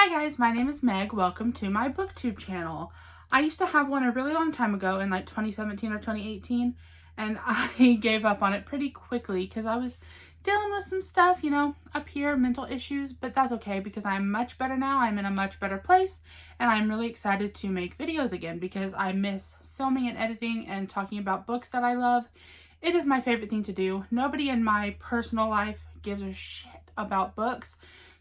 Hi guys, my name is Meg. Welcome to my booktube channel. I used to have one a really long time ago in like 2017 or 2018, and I gave up on it pretty quickly because I was dealing with some stuff, up here, mental issues, but that's okay because I'm much better now. I'm in a much better place, and I'm really excited to make videos again because I miss filming and editing and talking about books that I love. It is my favorite thing to do. Nobody in my personal life gives a shit about books.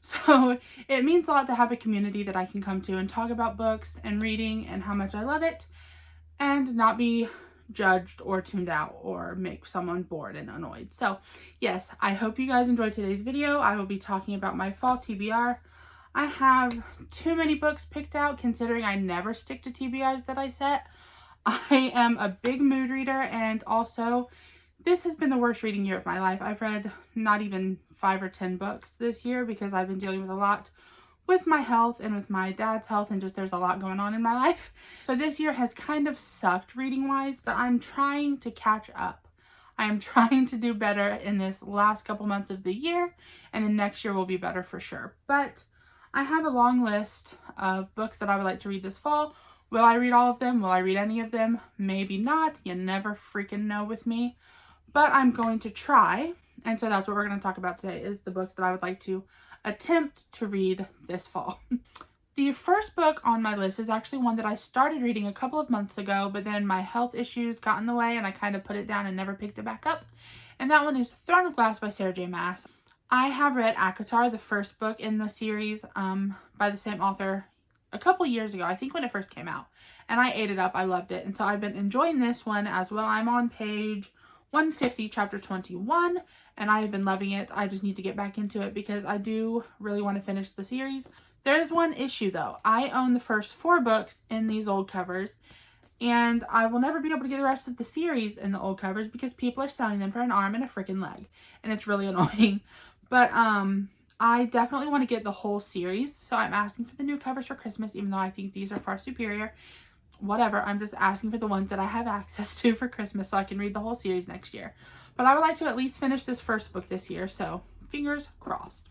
So it means a lot to have a community that I can come to and talk about books and reading and how much I love it and not be judged or tuned out or make someone bored and annoyed. So yes, I hope you guys enjoyed today's video. I will be talking about my fall TBR. I have too many books picked out considering I never stick to TBRs that I set. I am a big mood reader, and also this has been the worst reading year of my life. I've read not even 5 or 10 books this year because I've been dealing with a lot with my health and with my dad's health, and just there's a lot going on in my life. So this year has kind of sucked reading wise, but I'm trying to catch up. I am trying to do better in this last couple months of the year, and then next year will be better for sure. But I have a long list of books that I would like to read this fall. Will I read all of them? Will I read any of them? Maybe not. You never freaking know with me. But I'm going to try, and so that's what we're going to talk about today, is the books that I would like to attempt to read this fall. The first book on my list is actually one that I started reading a couple of months ago, but then my health issues got in the way and I kind of put it down and never picked it back up. And that one is Throne of Glass by Sarah J. Maas. I have read ACOTAR, the first book in the series, by the same author a couple years ago, I think when it first came out. And I ate it up. I loved it. And so I've been enjoying this one as well. I'm on page 150, chapter 21, and I have been loving it. I just need to get back into it because I do really want to finish the series. There's one issue though. I own the first 4 books in these old covers, and I will never be able to get the rest of the series in the old covers because people are selling them for an arm and a freaking leg, and it's really annoying. But I definitely want to get the whole series, so I'm asking for the new covers for Christmas, even though I think these are far superior. Whatever, I'm just asking for the ones that I have access to for Christmas so I can read the whole series next year. But I would like to at least finish this first book this year, so fingers crossed.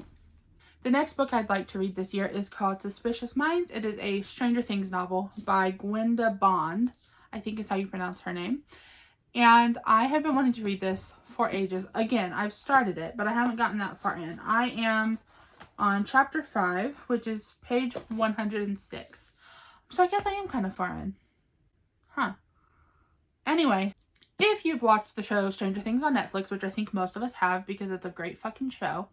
The next book I'd like to read this year is called Suspicious Minds. It is a Stranger Things novel by Gwenda Bond, I think is how you pronounce her name. And I have been wanting to read this for ages. Again, I've started it, but I haven't gotten that far in. I am on chapter 5, which is page 106. So I guess I am kind of far in. Huh. Anyway, if you've watched the show Stranger Things on Netflix, which I think most of us have because it's a great fucking show,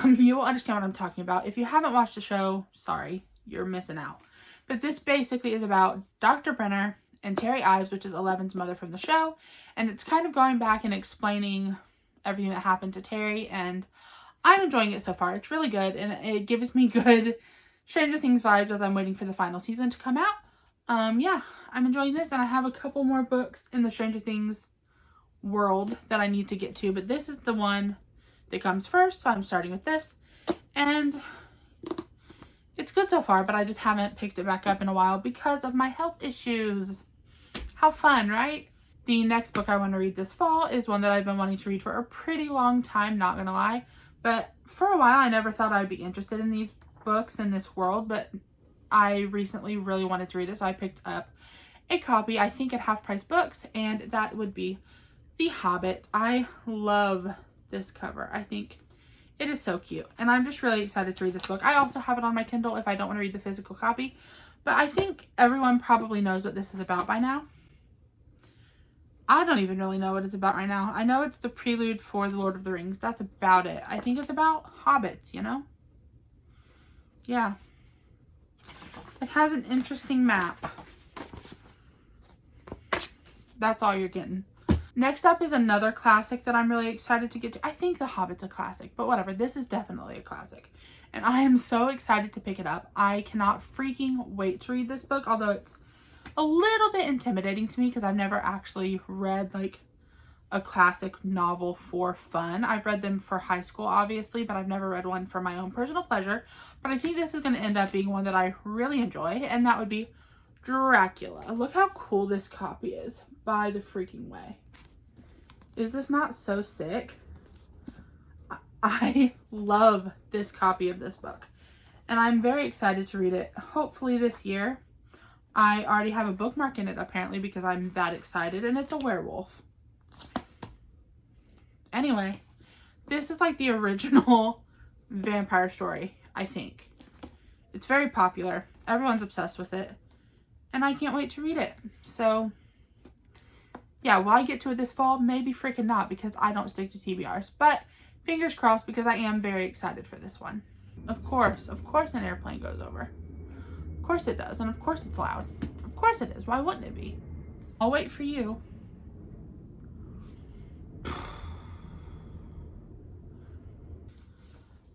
you will understand what I'm talking about. If you haven't watched the show, sorry, you're missing out. But this basically is about Dr. Brenner and Terry Ives, which is Eleven's mother from the show. And it's kind of going back and explaining everything that happened to Terry. And I'm enjoying it so far. It's really good. And it gives me good Stranger Things vibes as I'm waiting for the final season to come out. Yeah, I'm enjoying this, and I have a couple more books in the Stranger Things world that I need to get to, but this is the one that comes first, so I'm starting with this. And it's good so far, but I just haven't picked it back up in a while because of my health issues. How fun, right? The next book I want to read this fall is one that I've been wanting to read for a pretty long time, not gonna lie. But for a while, I never thought I'd be interested in these books in this world, but I recently really wanted to read it, so I picked up a copy, I think at Half Price Books, and that would be The Hobbit. I love this cover. I think it is so cute, and I'm just really excited to read this book. I also have it on my Kindle if I don't want to read the physical copy, but I think everyone probably knows what this is about by now. I don't even really know what it's about right now. I know it's the prelude for The Lord of the Rings. That's about it. I think it's about hobbits, Yeah. It has an interesting map. That's all you're getting. Next up is another classic that I'm really excited to get to. I think The Hobbit's a classic, but whatever. This is definitely a classic. And I am so excited to pick it up. I cannot freaking wait to read this book, although it's a little bit intimidating to me because I've never actually read like a classic novel for fun. I've read them for high school, obviously, but I've never read one for my own personal pleasure. But I think this is going to end up being one that I really enjoy, and that would be Dracula. Look how cool this copy is, by the freaking way. Is this not so sick? I love this copy of this book. and I'm very excited to read it, hopefully this year. I already have a bookmark in it apparently because I'm that excited, and it's a werewolf. Anyway, this is like the original vampire story, I think. It's very popular. Everyone's obsessed with it, and I can't wait to read it. So yeah, will I get to it this fall? Maybe freaking not, because I don't stick to TBRs, but fingers crossed, because I am very excited for this one. Of course an airplane goes over. Of course it does, and of course it's loud. Of course it is. Why wouldn't it be? I'll wait for you.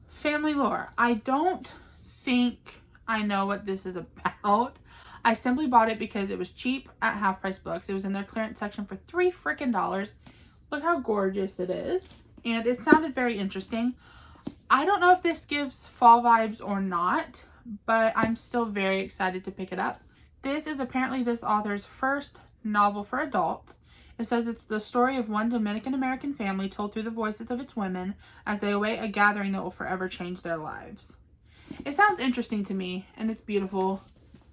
Family lore. I don't think I know what this is about. I simply bought it because it was cheap at Half Price Books. It was in their clearance section for $3 freaking. Look how gorgeous it is. And it sounded very interesting. I don't know if this gives fall vibes or not, but I'm still very excited to pick it up. This is apparently this author's first novel for adults. It says it's the story of one Dominican-American family told through the voices of its women as they await a gathering that will forever change their lives. It sounds interesting to me, and it's beautiful,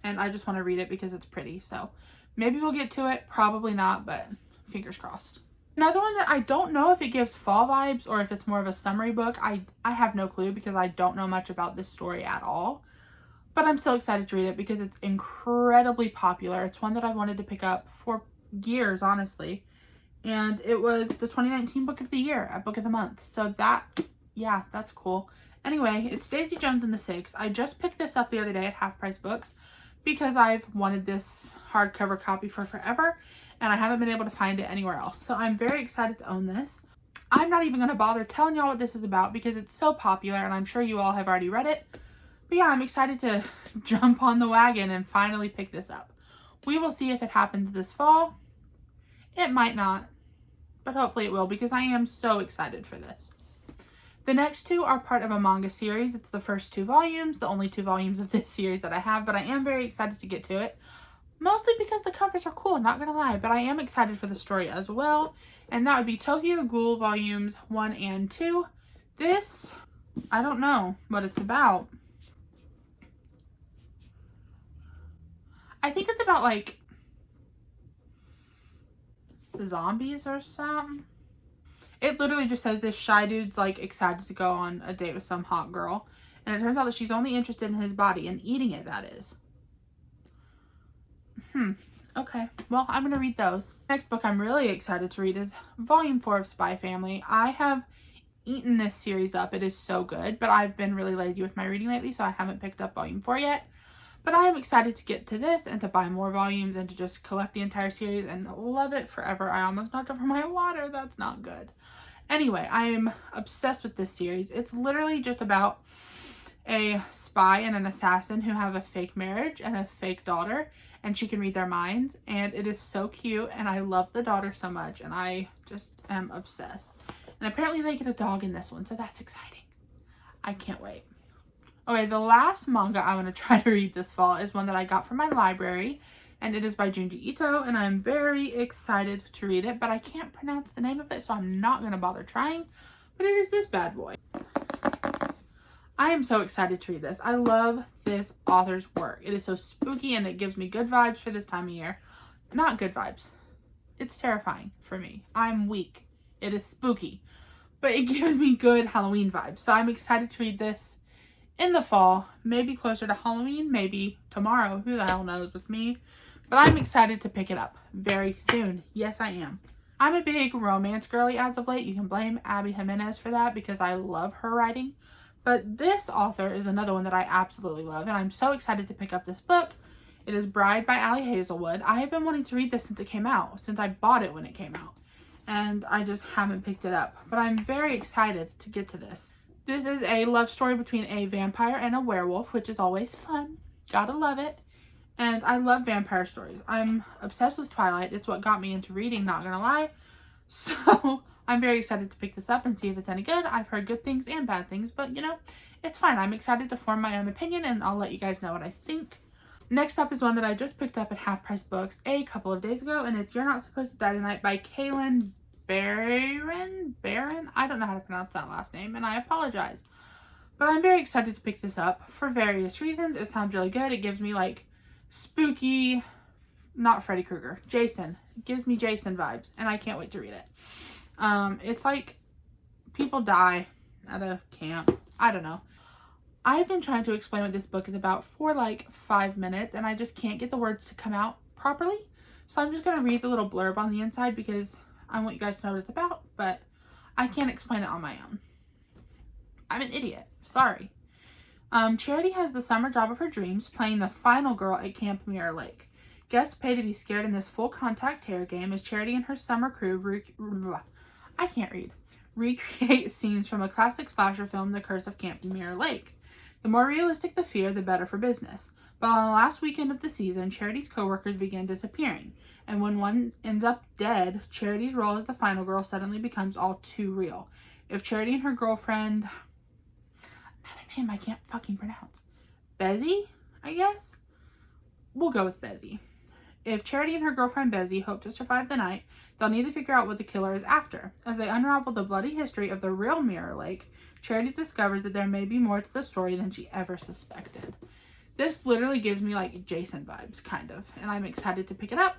and I just want to read it because it's pretty. So maybe we'll get to it, probably not, but fingers crossed. Another one that I don't know if it gives fall vibes or if it's more of a summary book. I have no clue because I don't know much about this story at all. But I'm still excited to read it because it's incredibly popular. It's one that I wanted to pick up for years, honestly. And it was the 2019 Book of the Year at Book of the Month. So yeah, that's cool. Anyway, it's Daisy Jones and the Six. I just picked this up the other day at Half Price Books because I've wanted this hardcover copy for forever, and I haven't been able to find it anywhere else. So I'm very excited to own this. I'm not even going to bother telling y'all what this is about because it's so popular, and I'm sure you all have already read it. But yeah, I'm excited to jump on the wagon and finally pick this up. We will see if it happens this fall. It might not, but hopefully it will because I am so excited for this. The next two are part of a manga series. It's the first 2 volumes, the only 2 volumes of this series that I have, but I am very excited to get to it. Mostly because the covers are cool, not gonna lie, but I am excited for the story as well. And that would be Tokyo Ghoul Volumes 1 and 2. This, I don't know what it's about. I think it's about like zombies or something. It literally just says this shy dude's like excited to go on a date with some hot girl. And it turns out that she's only interested in his body and eating it, that is. Okay. Well, I'm going to read those. Next book I'm really excited to read is Volume 4 of Spy Family. I have eaten this series up. It is so good, but I've been really lazy with my reading lately, so I haven't picked up Volume 4 yet. But I am excited to get to this and to buy more volumes and to just collect the entire series and love it forever. I almost knocked over my water. That's not good. Anyway, I am obsessed with this series. It's literally just about a spy and an assassin who have a fake marriage and a fake daughter, and she can read their minds, and it is so cute, and I love the daughter so much, and I just am obsessed. And apparently they get a dog in this one, so that's exciting. I can't wait. Okay, the last manga I want to try to read this fall is one that I got from my library, and it is by Junji Ito, and I'm very excited to read it, but I can't pronounce the name of it, so I'm not going to bother trying, but it is this bad boy. I am so excited to read this. I love this author's work. It is so spooky, and it gives me good vibes for this time of year. Not good vibes. It's terrifying for me. I'm weak. It is spooky, but it gives me good Halloween vibes, so I'm excited to read this in the fall, maybe closer to Halloween, maybe tomorrow, who the hell knows with me, but I'm excited to pick it up very soon. Yes, I am. I'm a big romance girly as of late. You can blame Abby Jimenez for that because I love her writing, but this author is another one that I absolutely love, and I'm so excited to pick up this book. It is Bride by Ali Hazelwood. I have been wanting to read this since it came out, since I bought it when it came out, and I just haven't picked it up, but I'm very excited to get to this. This is a love story between a vampire and a werewolf, which is always fun. Gotta love it. And I love vampire stories. I'm obsessed with Twilight. It's what got me into reading, not gonna lie. So I'm very excited to pick this up and see if it's any good. I've heard good things and bad things, but you know, it's fine. I'm excited to form my own opinion, and I'll let you guys know what I think. Next up is one that I just picked up at Half Price Books a couple of days ago, and it's You're Not Supposed to Die Tonight by Kaylin Barron? I don't know how to pronounce that last name, and I apologize. But I'm very excited to pick this up for various reasons. It sounds really good. It gives me like spooky, not Freddy Krueger, Jason. It gives me Jason vibes, and I can't wait to read it. It's like people die at a camp. I don't know. I've been trying to explain what this book is about for like 5 minutes, and I just can't get the words to come out properly. So I'm just going to read the little blurb on the inside because I want you guys to know what it's about, but I can't explain it on my own. I'm an idiot. Sorry. Charity has the summer job of her dreams, playing the final girl at Camp Mirror Lake. Guests pay to be scared in this full contact terror game as Charity and her summer crew recreate scenes from a classic slasher film, The Curse of Camp Mirror Lake. The more realistic the fear, the better for business. But on the last weekend of the season, Charity's coworkers begin disappearing, and when one ends up dead, Charity's role as the final girl suddenly becomes all too real. If Charity and her girlfriend, another name I can't fucking pronounce, Bezzy, I guess? We'll go with Bezzy. If Charity and her girlfriend Bezzy hope to survive the night, they'll need to figure out what the killer is after. As they unravel the bloody history of the real Mirror Lake, Charity discovers that there may be more to the story than she ever suspected. This literally gives me like Jason vibes, kind of, and I'm excited to pick it up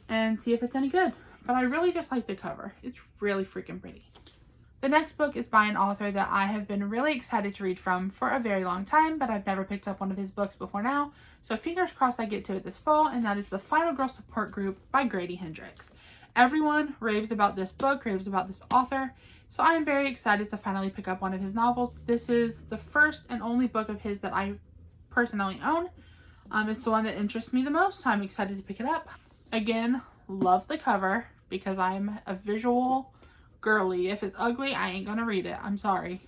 and see if it's any good. But I really just like the cover. It's really freaking pretty. The next book is by an author that I have been really excited to read from for a very long time, but I've never picked up one of his books before now. So fingers crossed I get to it this fall, and that is The Final Girl Support Group by Grady Hendrix. Everyone raves about this book, raves about this author, so I am very excited to finally pick up one of his novels. This is the first and only book of his that I personally own. It's the one that interests me the most, so I'm excited to pick it up. Again, love the cover because I'm a visual girly. If it's ugly, I ain't gonna read it. I'm sorry.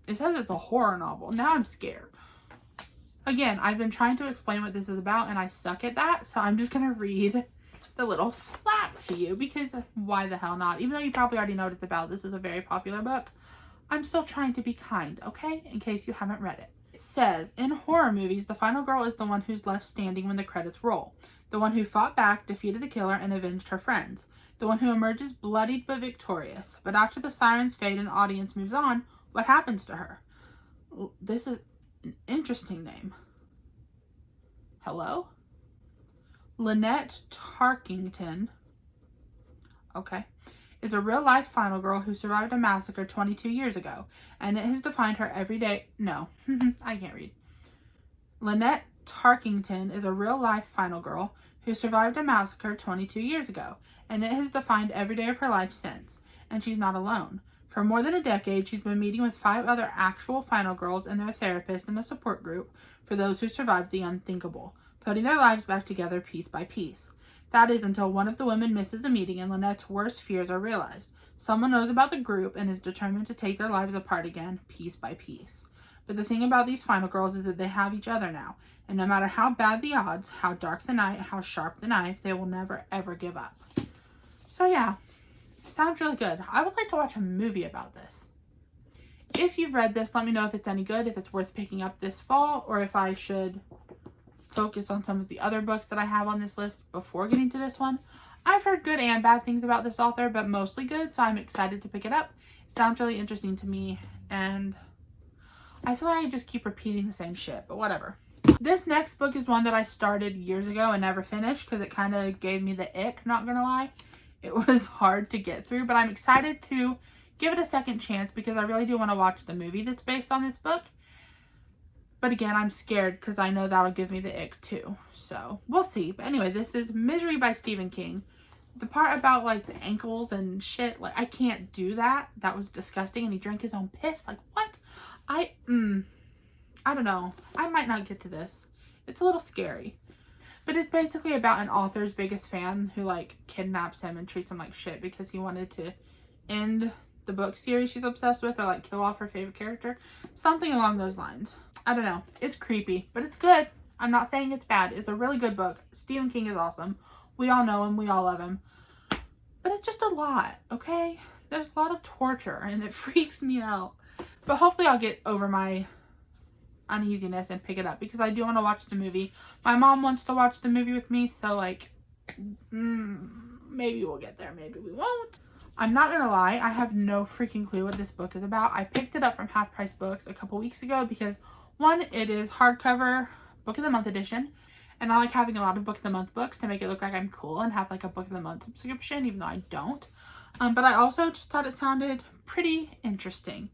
It says it's a horror novel. Now I'm scared. Again, I've been trying to explain what this is about and I suck at that, so I'm just gonna read the little flap to you because why the hell not? Even though you probably already know what it's about, this is a very popular book. I'm still trying to be kind, okay? In case you haven't read it. It says, in horror movies, the final girl is the one who's left standing when the credits roll. The one who fought back, defeated the killer, and avenged her friends. The one who emerges bloodied but victorious. But after the sirens fade and the audience moves on, what happens to her? This is an interesting name. Hello? Lynette Tarkington, okay, is a real-life final girl who survived a massacre 22 years ago, and it has defined her everyday... No, I can't read. Lynette Tarkington is a real-life final girl who survived a massacre 22 years ago, and it has defined every day of her life since, and she's not alone. For more than a decade, she's been meeting with 5 other actual final girls and their therapists in a support group for those who survived the unthinkable, putting their lives back together piece by piece. That is until one of the women misses a meeting and Lynette's worst fears are realized. Someone knows about the group and is determined to take their lives apart again, piece by piece. But the thing about these final girls is that they have each other now, and no matter how bad the odds, how dark the night, how sharp the knife, they will never ever give up. So yeah, sounds really good. I would like to watch a movie about this. If you've read this, let me know if it's any good, if it's worth picking up this fall, or if I should focus on some of the other books that I have on this list before getting to this one. I've heard good and bad things about this author, but mostly good, so I'm excited to pick it up. It sounds really interesting to me, and I feel like I just keep repeating the same shit, but whatever. This next book is one that I started years ago and never finished because it kind of gave me the ick, not gonna lie. It was hard to get through, but I'm excited to give it a second chance because I really do want to watch the movie that's based on this book. But again, I'm scared because I know that'll give me the ick too. So, we'll see. But anyway, this is Misery by Stephen King. The part about, like, the ankles and shit, like, I can't do that. That was disgusting. And he drank his own piss. Like, what? I don't know. I might not get to this. It's a little scary. But it's basically about an author's biggest fan who, like, kidnaps him and treats him like shit because he wanted to end the book series she's obsessed with or, like, kill off her favorite character. Something along those lines. I don't know. It's creepy, but it's good. I'm not saying it's bad. It's a really good book. Stephen King is awesome. We all know him. We all love him. But it's just a lot, okay? There's a lot of torture, and it freaks me out. But hopefully I'll get over my uneasiness and pick it up because I do want to watch the movie. My mom wants to watch the movie with me, so, like, maybe we'll get there. Maybe we won't. I'm not gonna lie, I have no freaking clue what this book is about. I picked it up from Half Price Books a couple weeks ago because, one, it is hardcover Book of the Month edition, and I like having a lot of Book of the Month books to make it look like I'm cool and have like a Book of the Month subscription, even though I don't. But I also just thought it sounded pretty interesting.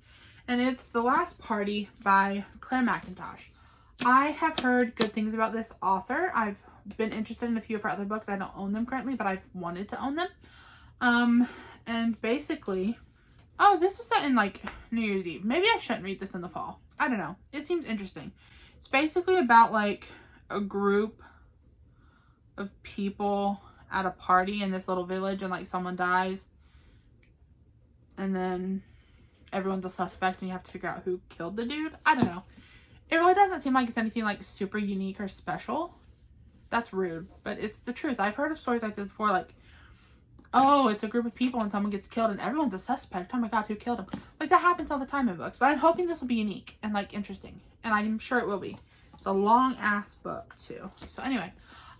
And it's The Last Party by Claire McIntosh. I have heard good things about this author. I've been interested in a few of her other books. I don't own them currently, but I've wanted to own them. And basically, oh, this is set in like New Year's Eve. Maybe I shouldn't read this in the fall. I don't know. It seems interesting. It's basically about like a group of people at a party in this little village, and like someone dies. And then everyone's a suspect and you have to figure out who killed the dude. I don't know. It really doesn't seem like it's anything like super unique or special. That's rude, but it's the truth. I've heard of stories like this before, like, oh, it's a group of people and someone gets killed and everyone's a suspect. Oh my god, who killed him? Like, that happens all the time in books. But I'm hoping this will be unique and like interesting. And I'm sure it will be. It's a long ass book too. So anyway,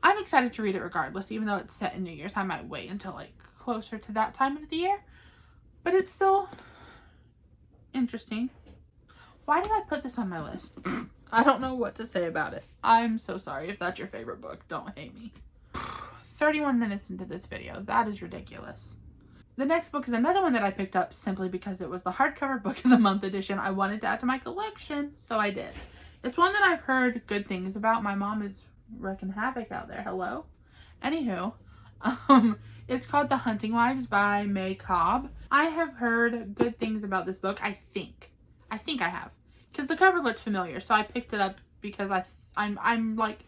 I'm excited to read it regardless. Even though it's set in New Year's, I might wait until like closer to that time of the year. But it's still interesting. Why did I put this on my list? I don't know what to say about it. I'm so sorry if that's your favorite book. Don't hate me. 31 minutes into this video. That is ridiculous. The next book is another one that I picked up simply because it was the hardcover Book of the Month edition. I wanted to add to my collection, so I did. It's one that I've heard good things about. My mom is wreaking havoc out there. Hello? Anywho, it's called The Hunting Wives by May Cobb. I have heard good things about this book. I think I have. Because the cover looked familiar, so I picked it up because I'm like,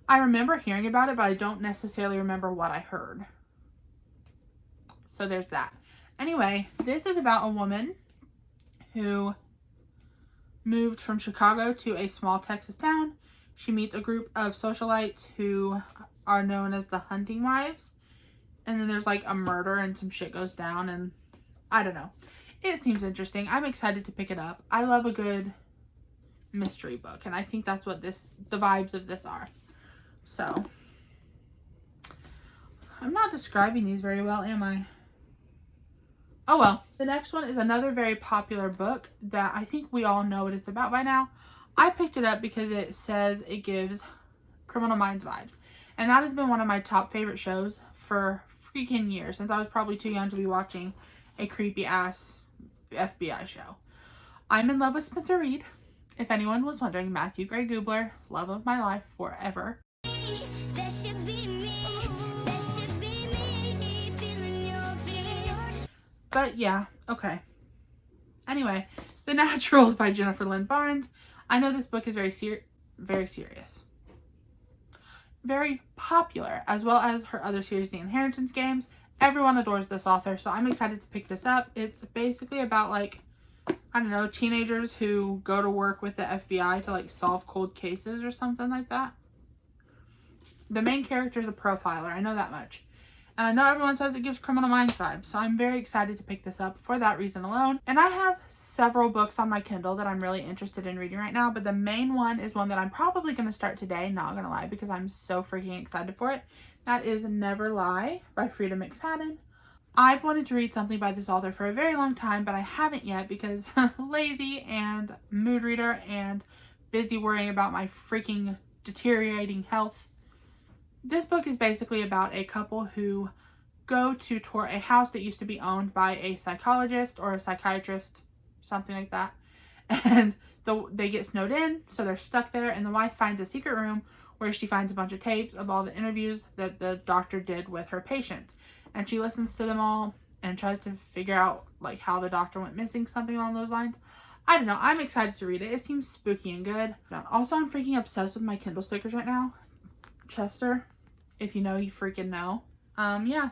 I remember hearing about it, but I don't necessarily remember what I heard. So there's that. Anyway, this is about a woman who moved from Chicago to a small Texas town. She meets a group of socialites who are known as the Hunting Wives. And then there's like a murder and some shit goes down, and I don't know. It seems interesting. I'm excited to pick it up. I love a good mystery book, and I think that's what the vibes of this are. So, I'm not describing these very well, am I? Oh well. The next one is another very popular book that I think we all know what it's about by now. I picked it up because it says it gives Criminal Minds vibes. And that has been one of my top favorite shows for freaking years, since I was probably too young to be watching a creepy ass FBI show. I'm in love with Spencer Reid. If anyone was wondering, Matthew Gray Gubler, love of my life forever. But yeah, okay. Anyway, The Naturals by Jennifer Lynn Barnes. I know this book is very serious. Very popular, as well as her other series, The Inheritance Games. Everyone adores this author, so I'm excited to pick this up. It's basically about, like, I don't know, teenagers who go to work with the FBI to, like, solve cold cases or something like that. The main character is a profiler, I know that much. And I know everyone says it gives Criminal Minds vibes, so I'm very excited to pick this up for that reason alone. And I have several books on my Kindle that I'm really interested in reading right now, but the main one is one that I'm probably going to start today, not going to lie, because I'm so freaking excited for it. That is Never Lie by Frida McFadden. I've wanted to read something by this author for a very long time, but I haven't yet because lazy and mood reader and busy worrying about my freaking deteriorating health. This book is basically about a couple who go to tour a house that used to be owned by a psychologist or a psychiatrist, something like that. And they get snowed in, so they're stuck there, and the wife finds a secret room where she finds a bunch of tapes of all the interviews that the doctor did with her patients. And she listens to them all and tries to figure out like how the doctor went missing, something along those lines. I don't know. I'm excited to read it. It seems spooky and good. Also, I'm freaking obsessed with my Kindle stickers right now. Chester, if you know, you freaking know. Yeah.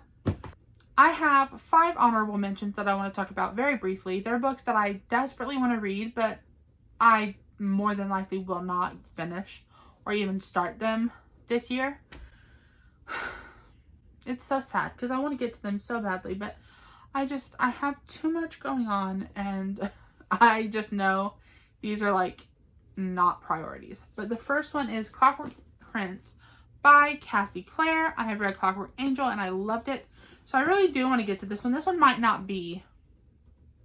I have 5 honorable mentions that I want to talk about very briefly. They're books that I desperately want to read, but I more than likely will not finish or even start them this year. It's so sad because I want to get to them so badly, but I have too much going on, and I just know these are like not priorities. But the first one is Clockwork Prince by Cassie Clare. I have read Clockwork Angel and I loved it. So I really do want to get to this one. This one might not be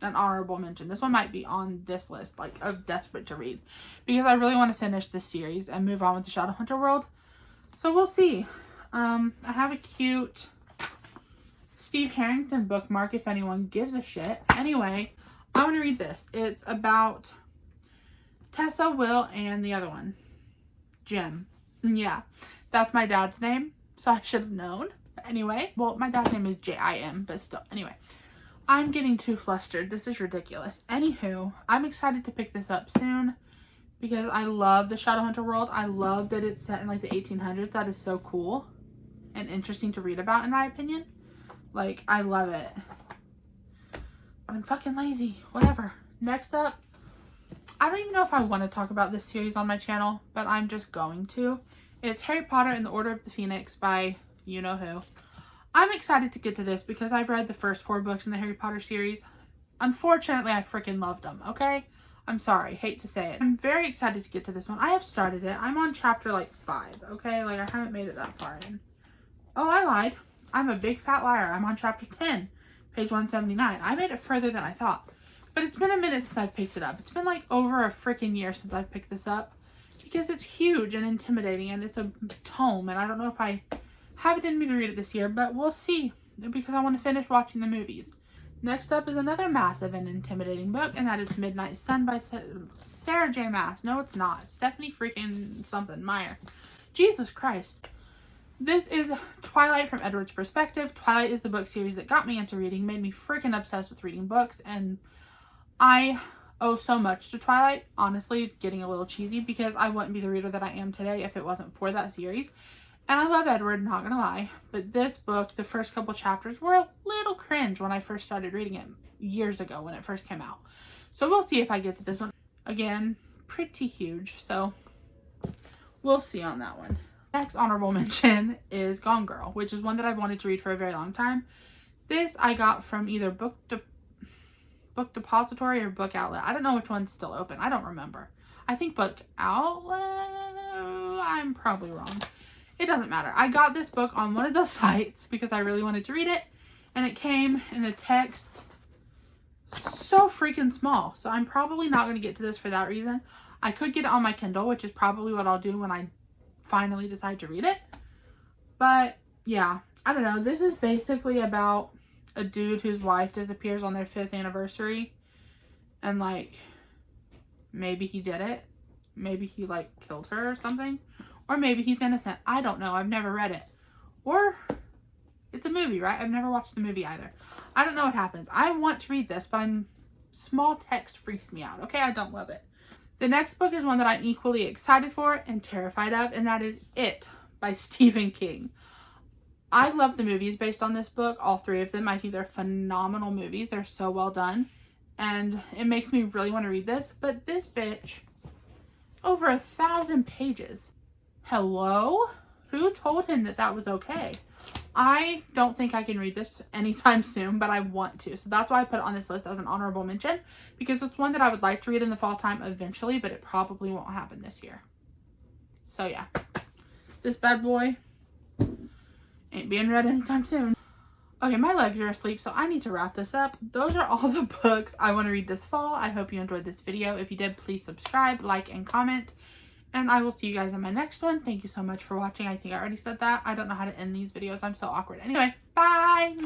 an honorable mention. This one might be on this list, like, of desperate to read, because I really want to finish this series and move on with the Shadowhunter world. So we'll see. I have a cute Steve Harrington bookmark if anyone gives a shit. Anyway, I want to read this. It's about Tessa, Will, and the other one, Jim. Yeah, that's my dad's name, so I should have known. Anyway, well, my dad's name is J-I-M, but still, anyway. I'm getting too flustered. This is ridiculous. Anywho, I'm excited to pick this up soon because I love the Shadowhunter world. I love that it's set in, like, the 1800s. That is so cool and interesting to read about, in my opinion. Like, I love it. But I'm fucking lazy. Whatever. Next up, I don't even know if I want to talk about this series on my channel, but I'm just going to. It's Harry Potter and the Order of the Phoenix by you-know-who. I'm excited to get to this because I've read the first 4 books in the Harry Potter series. Unfortunately, I freaking loved them, okay? I'm sorry. Hate to say it. I'm very excited to get to this one. I have started it. I'm on chapter, like, 5, okay? Like, I haven't made it that far in. Oh, I lied. I'm a big fat liar. I'm on chapter 10, page 179. I made it further than I thought. But it's been a minute since I've picked it up. It's been, like, over a freaking year since I've picked this up because it's huge and intimidating and it's a tome, and I don't know if I have it in me to read it this year, but we'll see because I want to finish watching the movies. Next up is another massive and intimidating book, and that is Midnight Sun by Sarah J. Maas. No, it's not. Stephanie freaking something Meyer. Jesus Christ. This is Twilight from Edward's perspective. Twilight is the book series that got me into reading, made me freaking obsessed with reading books, and I owe so much to Twilight. Honestly, getting a little cheesy because I wouldn't be the reader that I am today if it wasn't for that series. And I love Edward, not gonna lie, but this book, the first couple chapters were a little cringe when I first started reading it years ago when it first came out. So we'll see if I get to this one. Again, pretty huge, so we'll see on that one. Next honorable mention is Gone Girl, which is one that I've wanted to read for a very long time. This I got from either Book Depository or Book Outlet. I don't know which one's still open. I don't remember. I think Book Outlet. I'm probably wrong. It doesn't matter. I got this book on one of those sites because I really wanted to read it, and it came in the text so freaking small. So I'm probably not going to get to this for that reason. I could get it on my Kindle, which is probably what I'll do when I finally decide to read it. But yeah, I don't know. This is basically about a dude whose wife disappears on their 5th anniversary, and, like, maybe he did it. Maybe he, like, killed her or something. Or maybe he's innocent. I don't know. I've never read it. Or it's a movie, right? I've never watched the movie either. I don't know what happens. I want to read this, but small text freaks me out. Okay, I don't love it. The next book is one that I'm equally excited for and terrified of, and that is It by Stephen King. I love the movies based on this book, all 3 of them. I think they're phenomenal movies. They're so well done, and it makes me really want to read this. But this bitch, over 1,000 pages. Hello? Who told him that that was okay? I don't think I can read this anytime soon, but I want to. So that's why I put it on this list as an honorable mention, because it's one that I would like to read in the fall time eventually, but it probably won't happen this year. So yeah, this bad boy ain't being read anytime soon. Okay, my legs are asleep, so I need to wrap this up. Those are all the books I want to read this fall. I hope you enjoyed this video. If you did, please subscribe, like, and comment. And I will see you guys in my next one. Thank you so much for watching. I think I already said that. I don't know how to end these videos. I'm so awkward. Anyway, bye!